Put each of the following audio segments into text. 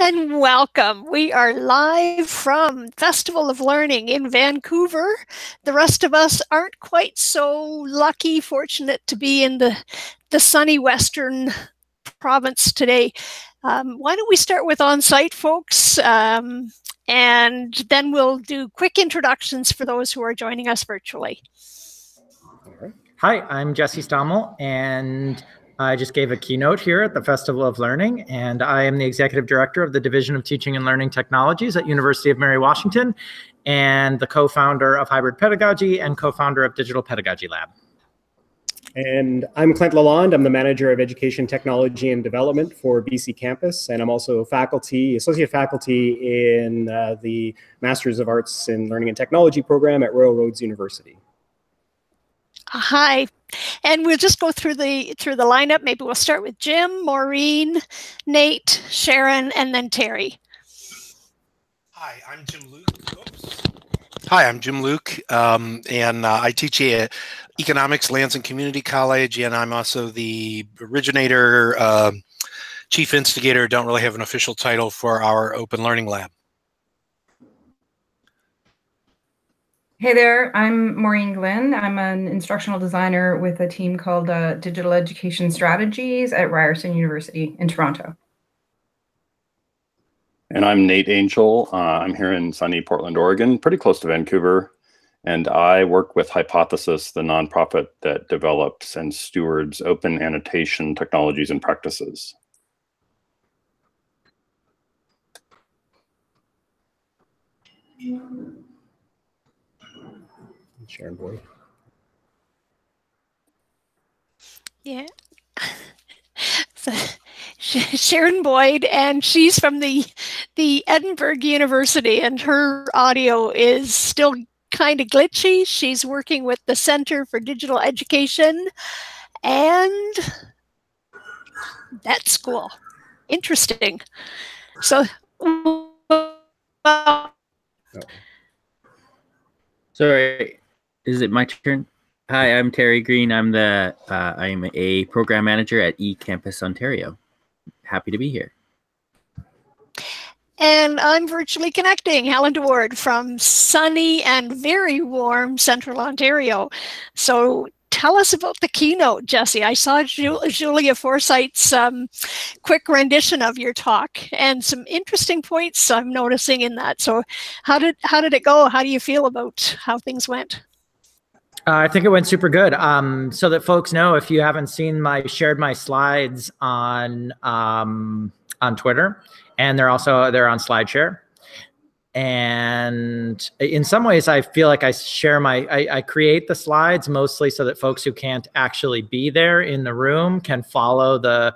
And welcome. We are live from Festival of Learning in Vancouver. The rest of us aren't quite so lucky, fortunate to be in the sunny Western province today. Why don't we start with on-site folks, and then we'll do quick introductions for those who are joining us virtually. Hi, I'm Jesse Stommel, and I just gave a keynote here at the Festival of Learning, and I am the Executive Director of the Division of Teaching and Learning Technologies at University of Mary Washington, and the co-founder of Hybrid Pedagogy and co-founder of Digital Pedagogy Lab. And I'm Clint Lalonde. I'm the Manager of Education Technology and Development for BC Campus, and I'm also associate faculty in the Masters of Arts in Learning and Technology program at Royal Roads University. Hi, and we'll just go through the lineup. Maybe we'll start with Jim, Maureen, Nate, Sharon, and then Terry. Hi, I'm Jim Luke. Oops. Hi, I'm Jim Luke, and I teach at Economics, Lands and Community College, and I'm also the originator, chief instigator, don't really have an official title, for our Open Learning Lab. Hey there, I'm Maureen Glynn. I'm an instructional designer with a team called Digital Education Strategies at Ryerson University in Toronto. And I'm Nate Angel. I'm here in sunny Portland, Oregon, pretty close to Vancouver. And I work with Hypothesis, the nonprofit that develops and stewards open annotation technologies and practices. Sharon Boyd. Yeah. So, Sharon Boyd, and she's from the Edinburgh University, and her audio is still kind of glitchy. She's working with the Center for Digital Education and that school. Interesting. So, sorry. Is it my turn? Hi, I'm Terry Green. I'm a program manager at eCampus Ontario. Happy to be here. And I'm virtually connecting, Halendar Ward from sunny and very warm Central Ontario. So tell us about the keynote, Jesse. I saw Julia Forsyth's quick rendition of your talk and some interesting points I'm noticing in that. So how did it go? How do you feel about how things went? I think it went super good. So that folks know, if you haven't seen shared my slides on Twitter, and they're on SlideShare. And in some ways, I feel like I create the slides mostly so that folks who can't actually be there in the room can follow the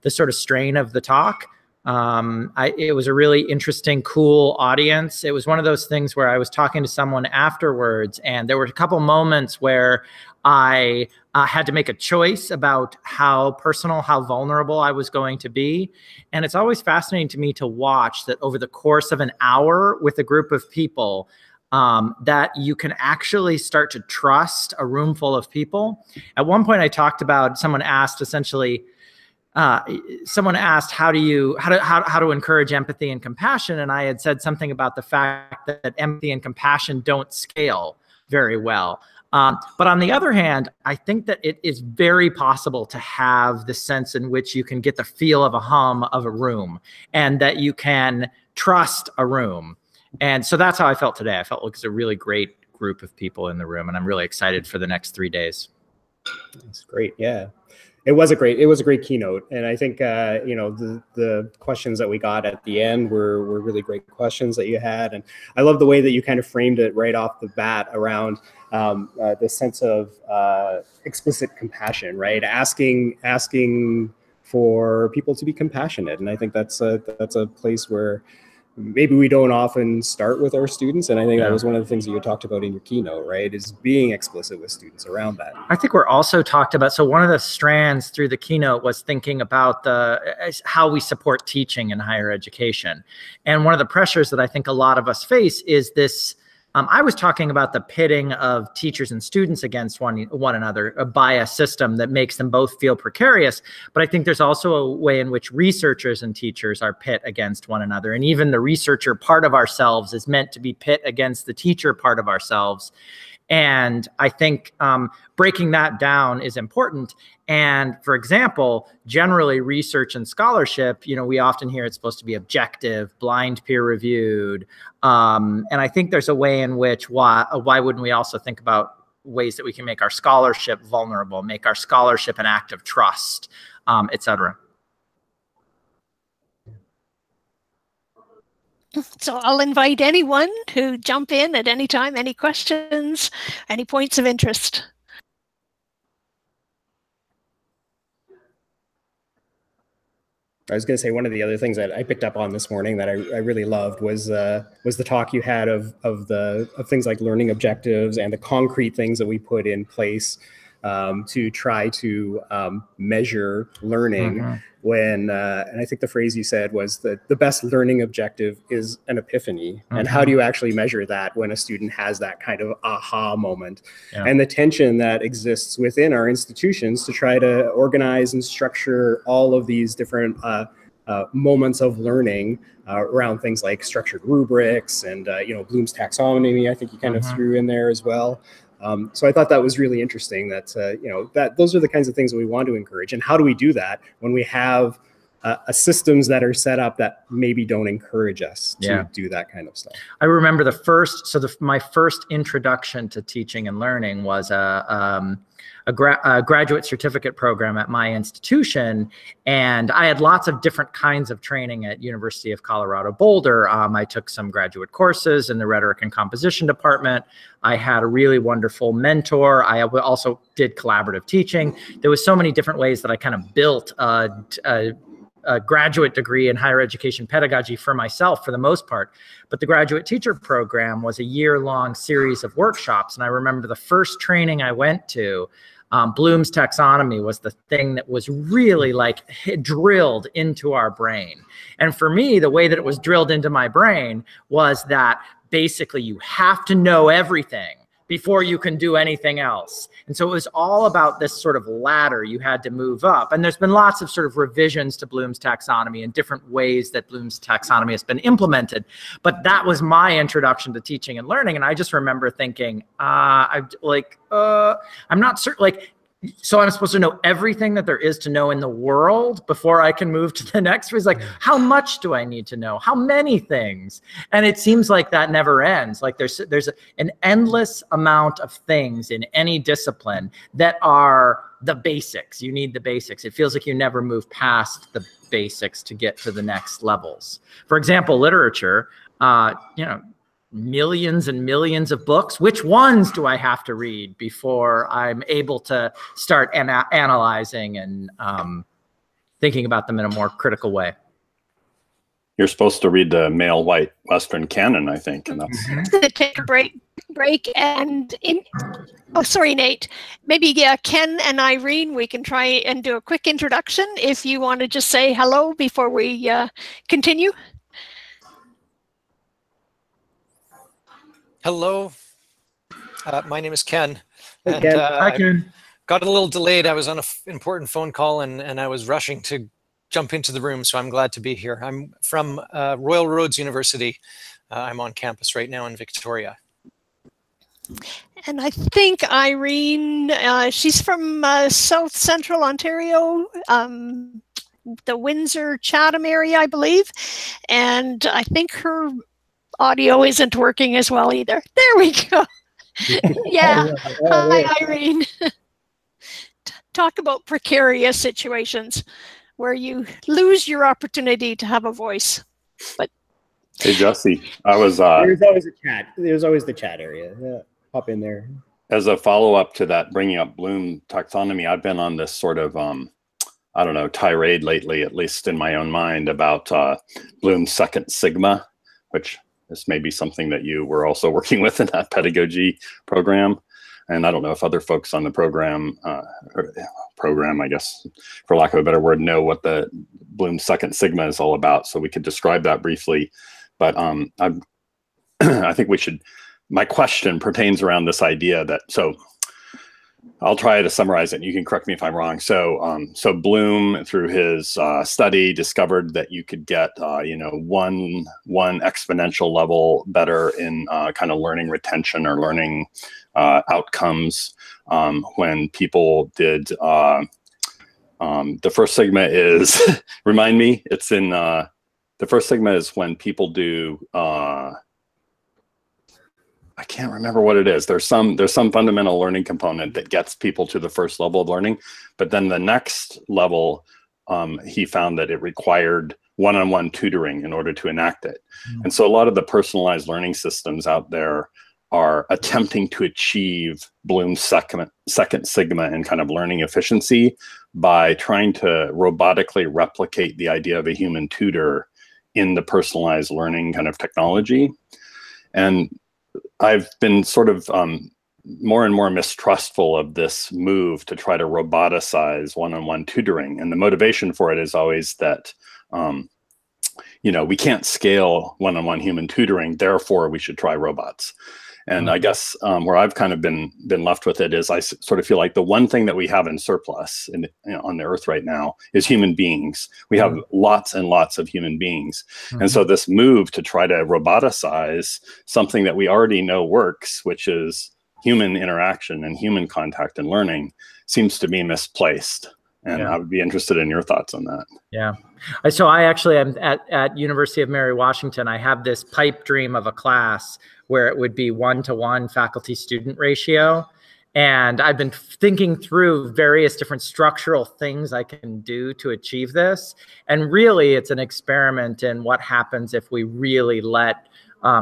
sort of strain of the talk. It was a really interesting, cool audience. It was one of those things where I was talking to someone afterwards, and there were a couple moments where I had to make a choice about how personal, how vulnerable I was going to be. And it's always fascinating to me to watch that over the course of an hour with a group of people, that you can actually start to trust a room full of people. At one point I talked about, someone asked how to encourage empathy and compassion. And I had said something about the fact that empathy and compassion don't scale very well. But on the other hand, I think that it is very possible to have the sense in which you can get the feel of a hum of a room and that you can trust a room. And so that's how I felt today. I felt like it was a really great group of people in the room, and I'm really excited for the next 3 days. That's great. Yeah. It was a great keynote, and I think the questions that we got at the end were really great questions that you had, and I love the way that you kind of framed it right off the bat around the sense of explicit compassion, right? Asking for people to be compassionate, and I think that's a place where maybe we don't often start with our students. And I think that was one of the things that you talked about in your keynote, right? Is being explicit with students around that. I think we're also talked about, so one of the strands through the keynote was thinking about how we support teaching in higher education. And one of the pressures that I think a lot of us face is this I was talking about the pitting of teachers and students against one another by a system that makes them both feel precarious. But I think there's also a way in which researchers and teachers are pit against one another. And even the researcher part of ourselves is meant to be pit against the teacher part of ourselves. And I think breaking that down is important. And for example, generally research and scholarship, we often hear it's supposed to be objective, blind peer reviewed. And I think there's a way in which why wouldn't we also think about ways that we can make our scholarship vulnerable, make our scholarship an act of trust, et cetera. So I'll invite anyone to jump in at any time, any questions, any points of interest. I was going to say one of the other things that I picked up on this morning that I really loved was the talk you had of things like learning objectives and the concrete things that we put in place to try to measure learning. When and I think the phrase you said was that the best learning objective is an epiphany. And how do you actually measure that when a student has that kind of aha moment? And the tension that exists within our institutions to try to organize and structure all of these different moments of learning around things like structured rubrics and Bloom's taxonomy, I think you kind of threw in there as well. So I thought that was really interesting that, that those are the kinds of things that we want to encourage. And how do we do that when we have systems that are set up that maybe don't encourage us to do that kind of stuff? I remember my first introduction to teaching and learning was a graduate certificate program at my institution. And I had lots of different kinds of training at University of Colorado Boulder. I took some graduate courses in the rhetoric and composition department. I had a really wonderful mentor. I also did collaborative teaching. There was so many different ways that I kind of built a graduate degree in higher education pedagogy for myself for the most part. But the graduate teacher program was a year-long series of workshops. And I remember the first training I went to, Bloom's taxonomy was the thing that was really drilled into our brain. And for me, the way that it was drilled into my brain was that basically you have to know everything before you can do anything else. And so it was all about this sort of ladder you had to move up. And there's been lots of sort of revisions to Bloom's taxonomy and different ways that Bloom's taxonomy has been implemented. But that was my introduction to teaching and learning. And I just remember thinking, I'm not certain, so I'm supposed to know everything that there is to know in the world before I can move to the next. It's like, how much do I need to know? How many things? And it seems like that never ends. Like there's an endless amount of things in any discipline that are the basics. You need the basics. It feels like you never move past the basics to get to the next levels. For example, literature, millions and millions of books. Which ones do I have to read before I'm able to start analyzing and thinking about them in a more critical way? You're supposed to read the male white Western canon, I think, and that's take a break and sorry, Nate. Maybe Ken and Irene, we can try and do a quick introduction if you want to just say hello before we continue. Hello, my name is Ken. Hey, Ken. Hi, Ken. Got a little delayed. I was on an important phone call and I was rushing to jump into the room, so I'm glad to be here. I'm from Royal Roads University. I'm on campus right now in Victoria. And I think Irene, she's from South Central Ontario, the Windsor-Chatham area, I believe. And I think her audio isn't working as well either. There we go. Yeah. Hi, Irene. Talk about precarious situations where you lose your opportunity to have a voice. But hey, Jesse, I was there's always a chat. There's always the chat area. Yeah, pop in there. As a follow-up to that, bringing up Bloom taxonomy, I've been on this sort of I don't know, tirade lately, at least in my own mind, about Bloom's second sigma, which this may be something that you were also working with in that pedagogy program. And I don't know if other folks on the program, I guess, for lack of a better word, know what the Bloom's second sigma is all about. So we could describe that briefly. But I think we should my question pertains around this idea that, so I'll try to summarize it, and you can correct me if I'm wrong. So, so Bloom, through his study, discovered that you could get, you know, one exponential level better in kind of learning retention or learning outcomes when people did. The first sigma is remind me. It's in the first sigma is when people do. I can't remember what it is. There's some fundamental learning component that gets people to the first level of learning, but then the next level, he found that it required one-on-one tutoring in order to enact it. Mm-hmm. And so a lot of the personalized learning systems out there are attempting to achieve Bloom's second sigma and kind of learning efficiency by trying to robotically replicate the idea of a human tutor in the personalized learning kind of technology. And I've been sort of more and more mistrustful of this move to try to roboticize one-on-one tutoring. And the motivation for it is always that, you know, we can't scale one-on-one human tutoring, therefore we should try robots. And I guess where I've kind of been left with it is I sort of feel like the one thing that we have in surplus on the earth right now is human beings. We have lots and lots of human beings. And so this move to try to roboticize something that we already know works, which is human interaction and human contact and learning, seems to be misplaced. And I would be interested in your thoughts on that. Yeah. So I actually am at University of Mary Washington. I have this pipe dream of a class where it would be 1-to-1 faculty-student ratio. And I've been thinking through various different structural things I can do to achieve this. And really, it's an experiment in what happens if we really let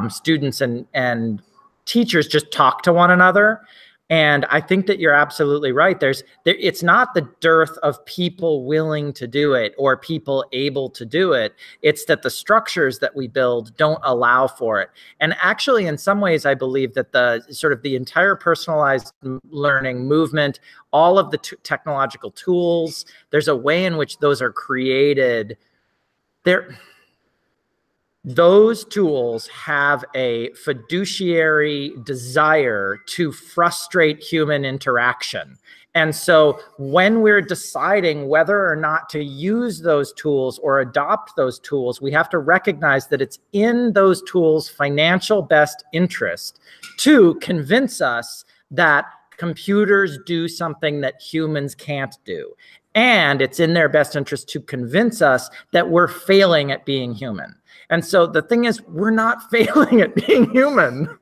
students and teachers just talk to one another. And I think that you're absolutely right. It's not the dearth of people willing to do it or people able to do it. It's that the structures that we build don't allow for it. And actually, in some ways, I believe that the entire personalized learning movement, all of the technological tools, there's a way in which those are created. Those tools have a fiduciary desire to frustrate human interaction. And so when we're deciding whether or not to use those tools or adopt those tools, we have to recognize that it's in those tools' financial best interest to convince us that computers do something that humans can't do. And it's in their best interest to convince us that we're failing at being human. And so the thing is, we're not failing at being human.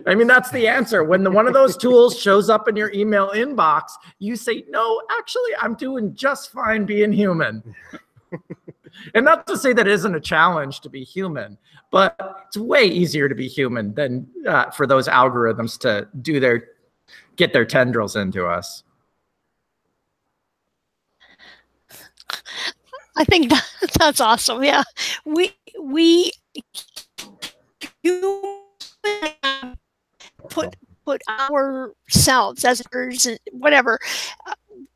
I mean, that's the answer. When one of those tools shows up in your email inbox, you say, no, actually, I'm doing just fine being human. And not to say that it isn't a challenge to be human, but it's way easier to be human than for those algorithms to get their tendrils into us. I think that's awesome. Yeah, we put ourselves as whatever.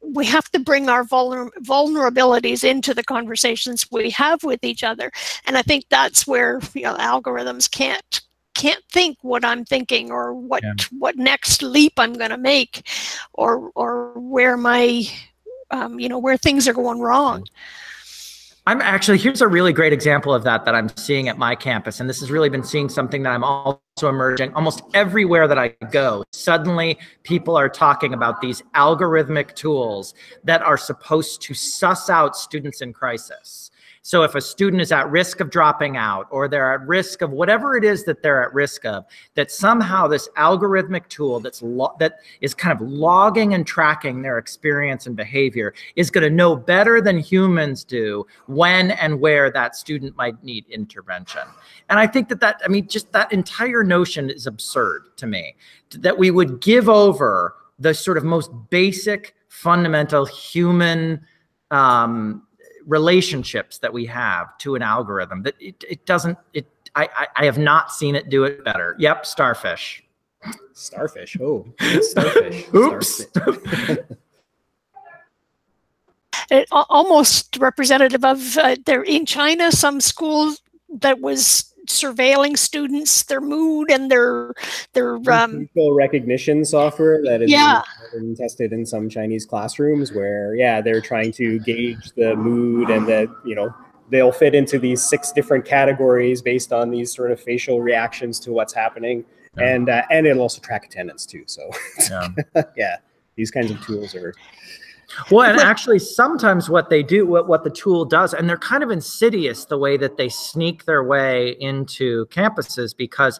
We have to bring our vulnerabilities into the conversations we have with each other, and I think that's where algorithms can't think what I'm thinking or what next leap I'm going to make, or where my where things are going wrong. Here's a really great example of that I'm seeing at my campus. And this has really been seeing something that I'm also emerging almost everywhere that I go. Suddenly people are talking about these algorithmic tools that are supposed to suss out students in crisis. So if a student is at risk of dropping out, or they're at risk of whatever it is that they're at risk of, that somehow this algorithmic tool that is kind of logging and tracking their experience and behavior is going to know better than humans do when and where that student might need intervention. And I think just that entire notion is absurd to me, that we would give over the sort of most basic, fundamental human relationships that we have to an algorithm. That I have not seen it do it better. Yep, Starfish. Starfish. Oh, Starfish. Oops. Starfish. Almost representative of there in China, some school that was surveilling students, their mood and their facial recognition software that is yeah. being tested in some Chinese classrooms where, yeah, they're trying to gauge the mood, and that, you know, they'll fit into these 6 different categories based on these sort of facial reactions to what's happening. Yeah. And it'll also track attendance too. So yeah, yeah, these kinds of tools are. Well, and actually sometimes what they do, what the tool does, and they're kind of insidious the way that they sneak their way into campuses, because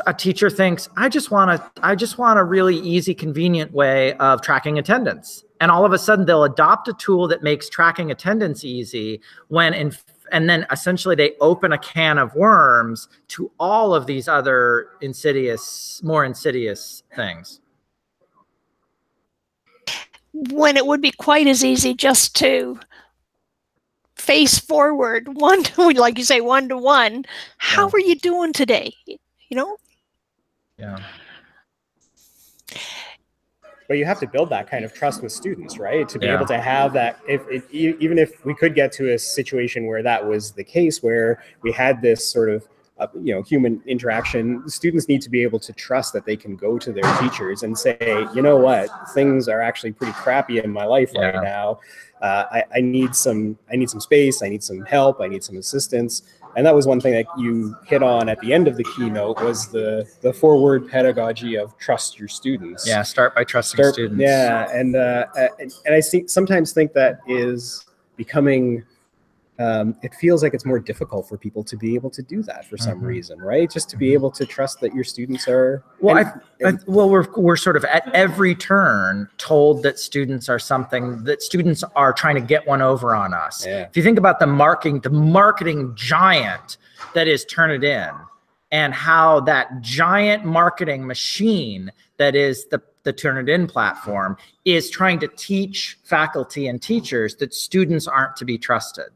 a teacher thinks, I just want a really easy, convenient way of tracking attendance. And all of a sudden they'll adopt a tool that makes tracking attendance easy, and then essentially they open a can of worms to all of these other more insidious things. When it would be quite as easy just to face forward, like you say, one-to-one. How are you doing today? You know? Yeah. But you have to build that kind of trust with students, right? To be able to have that, even if we could get to a situation where that was the case, where we had this sort of you know, human interaction, students need to be able to trust that they can go to their teachers and say, you know what, things are actually pretty crappy in my life right now. I need some space. I need some help. I need some assistance. And that was one thing that you hit on at the end of the keynote, was the 4-word pedagogy of trust your students. Yeah, start by trusting students. Yeah, and I sometimes think that is becoming. It feels like it's more difficult for people to be able to do that for some reason, right? Just to be able to trust that your students are. Well, we're sort of at every turn told that students are trying to get one over on us. Yeah. If you think about the marketing giant that is Turnitin, and how that giant marketing machine that is the Turnitin platform is trying to teach faculty and teachers that students aren't to be trusted.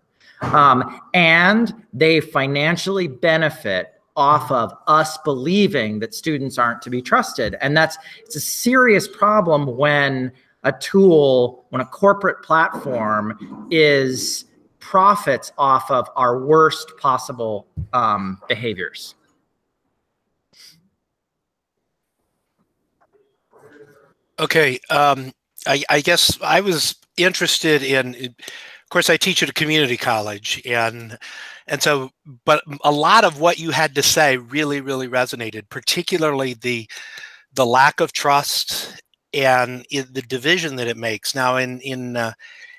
And they financially benefit off of us believing that students aren't to be trusted. And it's a serious problem when a corporate platform profits off of our worst possible behaviors. Okay, I guess I was interested in. Of course, I teach at a community college, and so, but a lot of what you had to say really, really resonated, particularly the lack of trust and the division that it makes. Now, and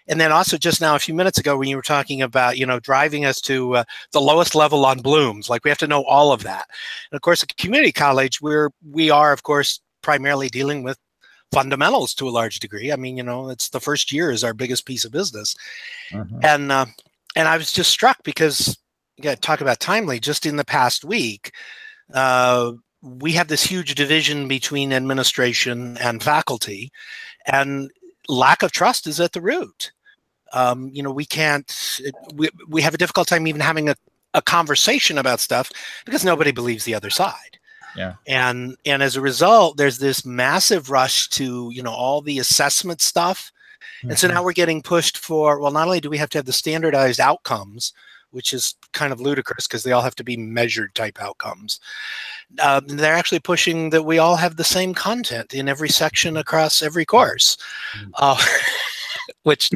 then also just now a few minutes ago when you were talking about, you know, driving us to the lowest level on Bloom's, like we have to know all of that. And of course, at community college, we are, of course, primarily dealing with fundamentals to a large degree. I mean, you know, it's the first year is our biggest piece of business. And I was just struck because, yeah, talk about timely, just in the past week, we have this huge division between administration and faculty, and lack of trust is at the root. You know, we have a difficult time even having a conversation about stuff because nobody believes the other side. Yeah. And as a result, there's this massive rush to, you know, all the assessment stuff. And so now we're getting pushed for, well, not only do we have to have the standardized outcomes, which is kind of ludicrous because they all have to be measured type outcomes. They're actually pushing that we all have the same content in every section across every course, which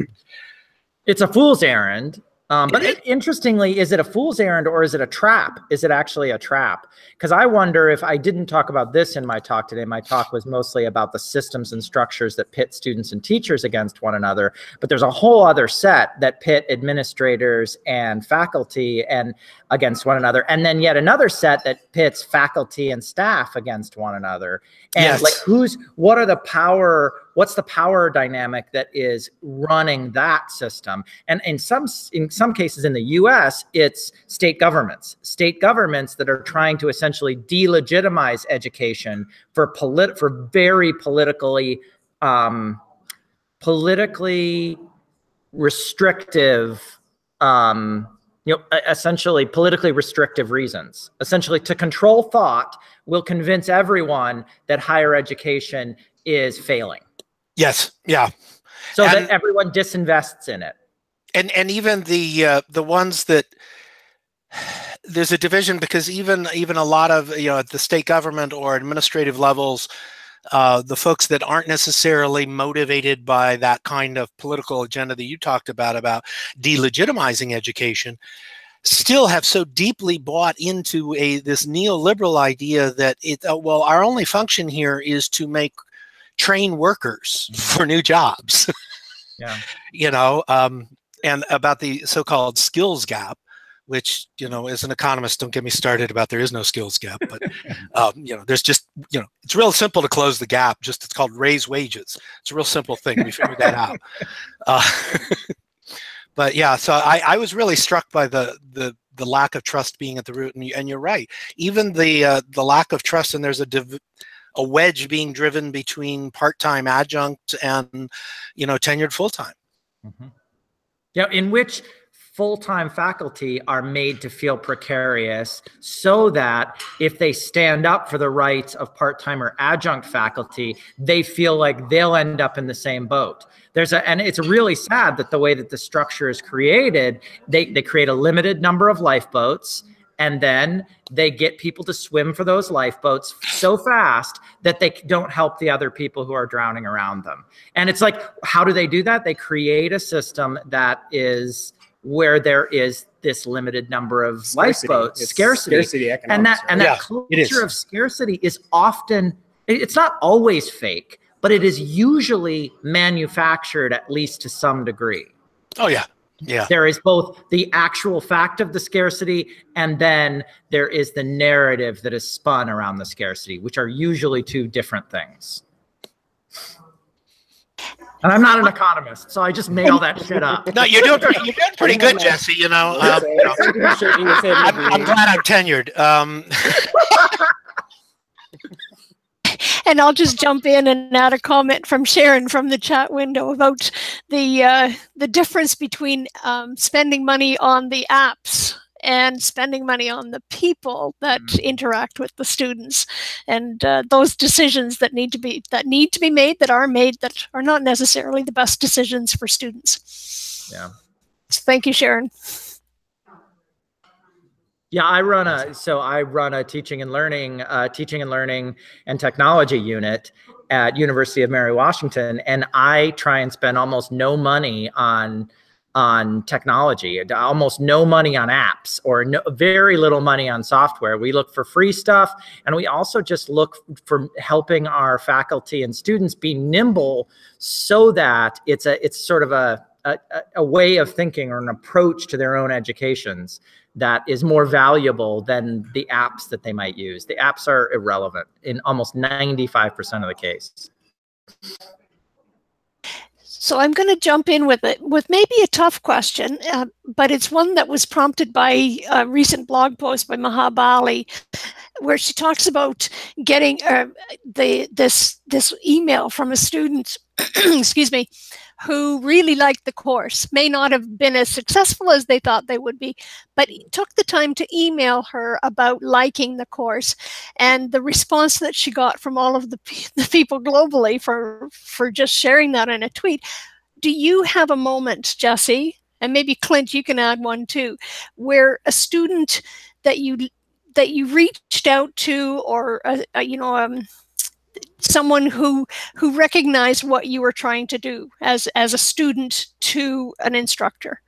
it's a fool's errand. But interestingly, is it a fool's errand or is it a trap? Is it actually a trap? Because I wonder if I didn't talk about this in my talk today. My talk was mostly about the systems and structures that pit students and teachers against one another. But there's a whole other set that pit administrators and faculty and against one another. And then yet another set that pits faculty and staff against one another. And like what's the power dynamic that is running that system? And in some cases in the US, it's state governments that are trying to essentially delegitimize education for very politically restrictive, essentially politically restrictive reasons. Essentially, to control thought will convince everyone that higher education is failing. Yes. Yeah. So that everyone disinvests in it. And even the ones that there's a division because even a lot of, at the state government or administrative levels, the folks that aren't necessarily motivated by that kind of political agenda that you talked about delegitimizing education, still have so deeply bought into this neoliberal idea that well, our only function here is to train workers for new jobs. Yeah. And about the so-called skills gap, which, as an economist, don't get me started about there is no skills gap, but, there's just, it's real simple to close the gap. It's called raise wages. It's a real simple thing. We figured that out. But yeah, so I was really struck by the lack of trust being at the root. And you're right. Even the lack of trust, and there's a wedge being driven between part-time adjunct and, tenured full-time. Mm-hmm. Yeah, in which full-time faculty are made to feel precarious so that if they stand up for the rights of part-time or adjunct faculty, they feel like they'll end up in the same boat. And it's really sad that the way that the structure is created, they create a limited number of lifeboats, and then they get people to swim for those lifeboats so fast that they don't help the other people who are drowning around them. And it's like, how do they do that? They create a system that is where there is this limited number of lifeboats, scarcity and that culture of scarcity is often, it's not always fake, but it is usually manufactured, at least to some degree. Oh yeah. Yeah. There is both the actual fact of the scarcity, and then there is the narrative that is spun around the scarcity, which are usually two different things. And I'm not an economist, so I just made all that shit up. No, you're doing pretty good, Jesse. I'm glad I'm tenured. And I'll just jump in and add a comment from Sharon from the chat window about the difference between spending money on the apps and spending money on the people that interact with the students, and those decisions that need to be made, that are not necessarily the best decisions for students. Yeah. So thank you, Sharon. Yeah, I run a teaching and learning and technology unit at University of Mary Washington, and I try and spend almost no money on technology, almost no money on apps, or very little money on software. We look for free stuff, and we also just look for helping our faculty and students be nimble, so that it's sort of a way of thinking or an approach to their own educations that is more valuable than the apps that they might use. The apps are irrelevant in almost 95% of the case. So I'm going to jump in with maybe a tough question, but it's one that was prompted by a recent blog post by Mahab Ali, where she talks about getting this email from a student, excuse me, who really liked the course, may not have been as successful as they thought they would be, but took the time to email her about liking the course, and the response that she got from all of the people globally for just sharing that in a tweet. Do you have a moment, Jesse, and maybe Clint, you can add one too, where a student that you reached out to, or someone who recognized what you were trying to do as a student to an instructor?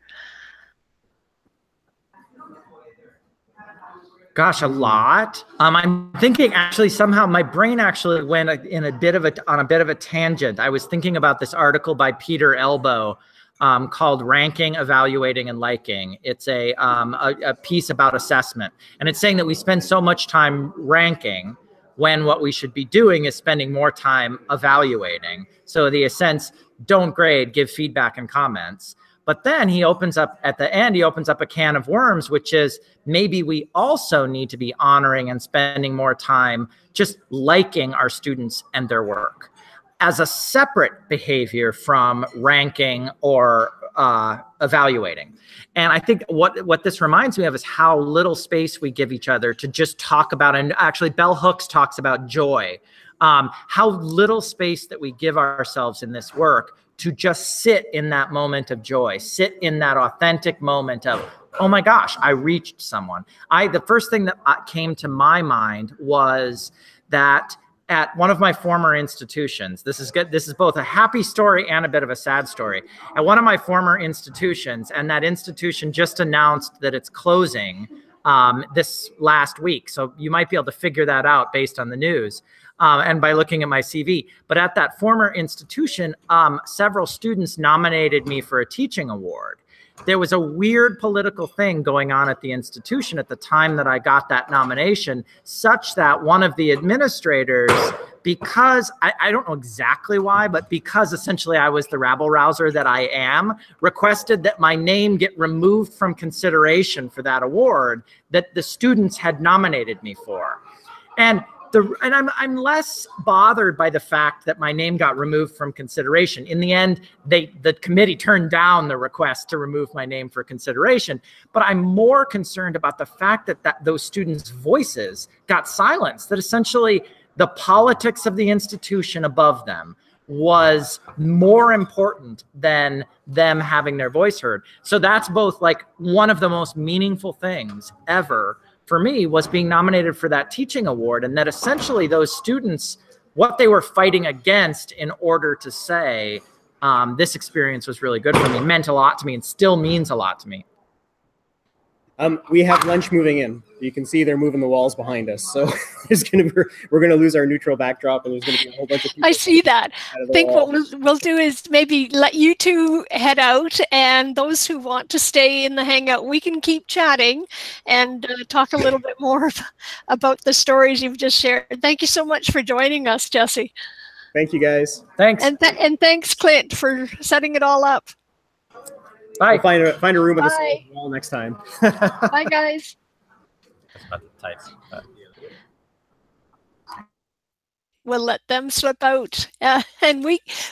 Gosh, a lot. I'm thinking actually somehow my brain actually went on a bit of a tangent. I was thinking about this article by Peter Elbow called Ranking, Evaluating, and Liking. It's a piece about assessment. And it's saying that we spend so much time ranking when what we should be doing is spending more time evaluating. So the sense, don't grade, give feedback and comments. But then he opens up, at the end, he opens up a can of worms, which is maybe we also need to be honoring and spending more time just liking our students and their work as a separate behavior from ranking or evaluating. And I think what this reminds me of is how little space we give each other to just talk about, and actually Bell Hooks talks about joy, how little space that we give ourselves in this work to just sit in that moment of joy, sit in that authentic moment of oh my gosh, I reached someone. The first thing that came to my mind was that at one of my former institutions, this is good. This is both a happy story and a bit of a sad story. At one of my former institutions, and that institution just announced that it's closing this last week. So you might be able to figure that out based on the news and by looking at my CV. But at that former institution, several students nominated me for a teaching award. There was a weird political thing going on at the institution at the time that I got that nomination, such that one of the administrators, because I don't know exactly why, but because essentially I was the rabble rouser that I am, requested that my name get removed from consideration for that award that the students had nominated me for. And I'm less bothered by the fact that my name got removed from consideration. In the end, the committee turned down the request to remove my name for consideration. But I'm more concerned about the fact that those students' voices got silenced, that essentially the politics of the institution above them was more important than them having their voice heard. So that's both like one of the most meaningful things ever for me, was being nominated for that teaching award, and that essentially those students, what they were fighting against in order to say, this experience was really good for me, meant a lot to me and still means a lot to me. We have lunch moving in. You can see they're moving the walls behind us. So we're gonna lose our neutral backdrop, and there's gonna be a whole bunch of people. I see that. I think what we'll do is maybe let you two head out, and those who want to stay in the hangout, we can keep chatting and talk a little bit more about the stories you've just shared. Thank you so much for joining us, Jesse. Thank you, guys. Thanks. And thanks, Clint, for setting it all up. Bye. We'll find a room with a wall next time. Bye, guys. We'll let them slip out. And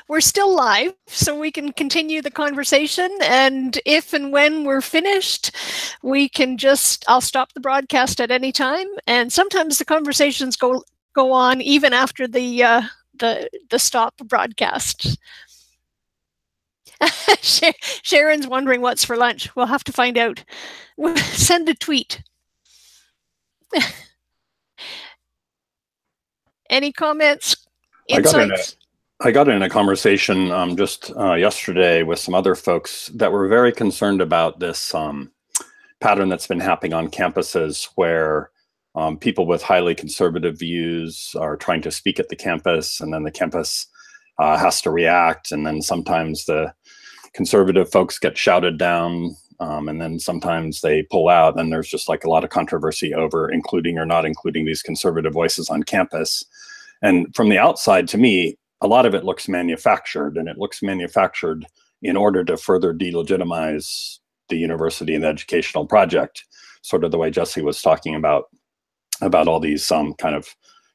we're still live, so we can continue the conversation. And if and when we're finished, we can I'll stop the broadcast at any time. And sometimes the conversations go on even after the stop broadcast. Sharon's wondering what's for lunch. We'll have to find out. We'll send a tweet. Any comments? Insights? I got in a conversation just yesterday with some other folks that were very concerned about this pattern that's been happening on campuses where people with highly conservative views are trying to speak at the campus, and then the campus has to react, and then sometimes the conservative folks get shouted down, and then sometimes they pull out, and there's just like a lot of controversy over including or not including these conservative voices on campus. And from the outside, to me, a lot of it looks manufactured, and it looks manufactured in order to further delegitimize the university and the educational project, sort of the way Jesse was talking about all these kind of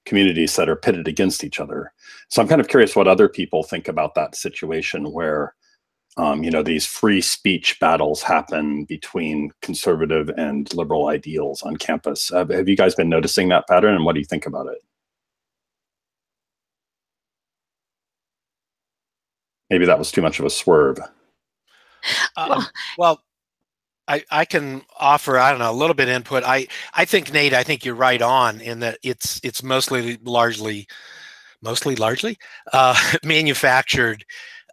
communities that are pitted against each other. So I'm kind of curious what other people think about that situation where these free speech battles happen between conservative and liberal ideals on campus. Have you guys been noticing that pattern, and what do you think about it? Maybe that was too much of a swerve. Well, I can offer, I don't know, a little bit of input. I think, Nate, I think you're right on in that it's mostly largely manufactured.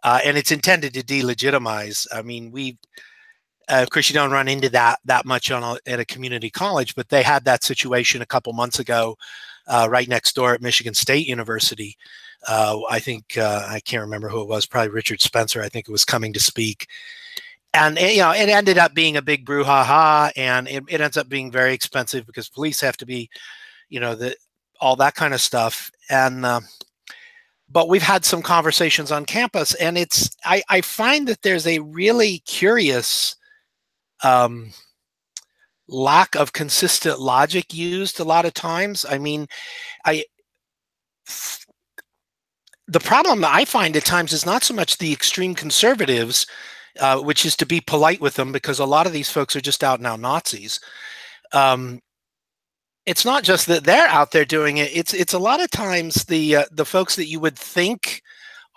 And it's intended to delegitimize. I mean, of course, you don't run into that much at a community college, but they had that situation a couple months ago, right next door at Michigan State University. I think I can't remember who it was. Probably Richard Spencer. I think it was coming to speak, and it ended up being a big brouhaha, and it ends up being very expensive because police have to be, all that kind of stuff, and. But we've had some conversations on campus, and I find that there's a really curious lack of consistent logic used a lot of times. I mean, the problem I find at times is not so much the extreme conservatives, which is to be polite with them because a lot of these folks are just out and out Nazis. It's not just that they're out there doing it. It's a lot of times the folks that you would think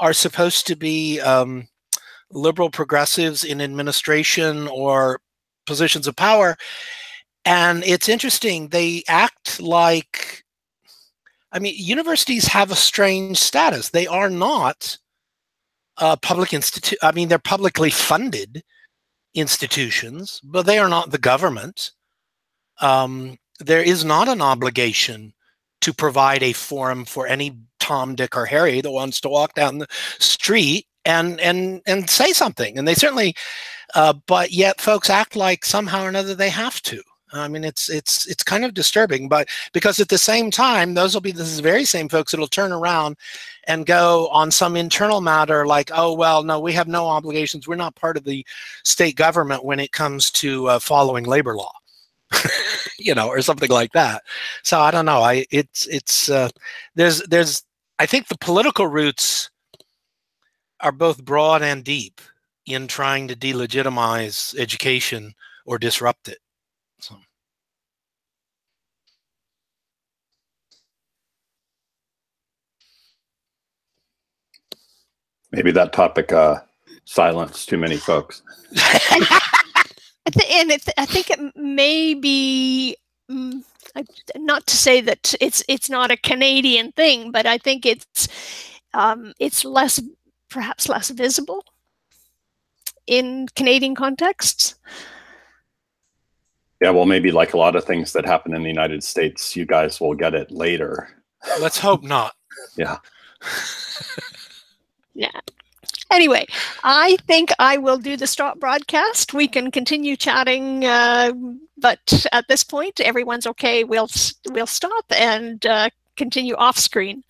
are supposed to be liberal progressives in administration or positions of power. And it's interesting, they act like, I mean, universities have a strange status. They are not public institute. I mean, they're publicly funded institutions, but they are not the government. There is not an obligation to provide a forum for any Tom, Dick, or Harry that wants to walk down the street and say something. And they certainly, but yet folks act like somehow or another they have to. I mean, it's kind of disturbing, but because at the same time, those will be the very same folks that'll turn around and go on some internal matter like, oh, well, no, we have no obligations. We're not part of the state government when it comes to following labor law, you know, or something like that. So I don't know. I think the political roots are both broad and deep in trying to delegitimize education or disrupt it. So. Maybe that topic silenced too many folks. I think it may be, not to say that it's not a Canadian thing, but I think it's perhaps less visible in Canadian contexts. Yeah, well, maybe like a lot of things that happen in the United States, you guys will get it later. Let's hope not. Yeah. Yeah. Anyway, I think I will do the stop broadcast. We can continue chatting, but at this point, everyone's okay. We'll stop and continue off screen.